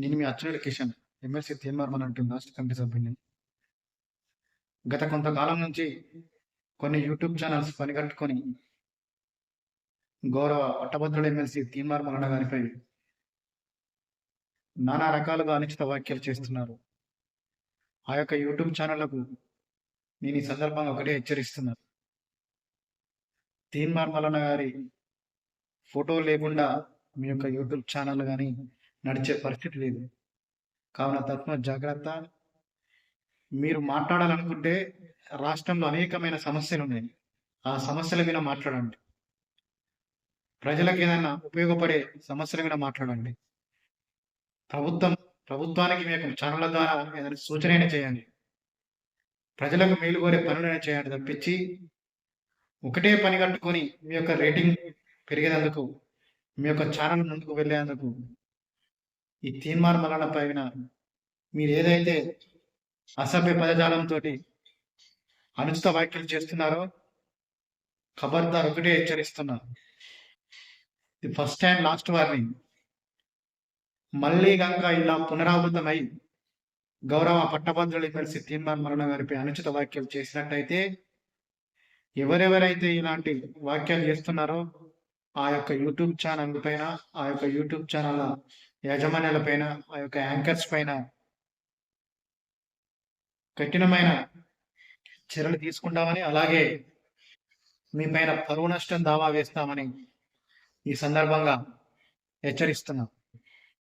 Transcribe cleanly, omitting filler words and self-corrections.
నేను మీ అచ్చెన్నాయుడు కిషన్, ఎమ్మెల్సీ తీన్మార్ అంటూ రాష్ట్ర కమిటీ సభ్యుడిని. గత కొంతకాలం నుంచి కొన్ని యూట్యూబ్ ఛానల్స్ పనిగట్టుకొని గౌరవ పట్టభద్రుల ఎమ్మెల్సీ తీన్మార్ మల్లన్న గారిపై నానా రకాలుగా అనుచిత వ్యాఖ్యలు చేస్తున్నారు. ఆ యొక్క యూట్యూబ్ ఛానళ్లకు నేను ఈ సందర్భంగా ఒకటే హెచ్చరిస్తున్నాను. తీన్మార్ మల్లన్న గారి ఫోటో లేకుండా మీ యొక్క యూట్యూబ్ ఛానల్ కానీ నడిచే పరిస్థితి లేదు. కావున తత్వ జాగ్రత్త. మీరు మాట్లాడాలనుకుంటే రాష్ట్రంలో అనేకమైన సమస్యలు ఉన్నాయి. ఆ సమస్యల మీద మాట్లాడండి. ప్రజలకు ఏదైనా ఉపయోగపడే సమస్యల మీద మాట్లాడండి. ప్రభుత్వానికి మీ యొక్క ఛానళ్ళ ద్వారా ఏదైనా సూచన చేయండి. ప్రజలకు మేలు కోరే పనులైనా చేయండి తప్పించి ఒకటే పని కట్టుకొని మీ యొక్క రేటింగ్ పెరిగేందుకు, మీ యొక్క ఛానల్ ముందుకు వెళ్ళేందుకు ఈ తీన్మార్ మల్లన్న పైన మీరు ఏదైతే అసభ్య పదజాలంతో అనుచిత వ్యాఖ్యలు చేస్తున్నారో ఖబర్దార్ ఒకటే హెచ్చరిస్తున్నా. ఇది ఫస్ట్ అండ్ లాస్ట్ వార్నింగ్. మళ్ళీ గంక ఇలా పునరావృతమై గౌరవ పట్టభద్రుల ఎమ్మెల్సీ తీన్మార్ మల్లన్న గారిపై అనుచిత వ్యాఖ్యలు చేసినట్టయితే ఎవరెవరైతే ఇలాంటి వ్యాఖ్యలు చేస్తున్నారో ఆ యొక్క యూట్యూబ్ ఛానల్ పైన, ఆ యొక్క యూట్యూబ్ ఛానల్ యాజమాన్యాల పైన, ఆ యొక్క యాంకర్స్ పైన కఠినమైన చర్యలు తీసుకుంటామని, అలాగే మీ పైన పరువు నష్టం దావా వేస్తామని ఈ సందర్భంగా హెచ్చరిస్తున్నాం.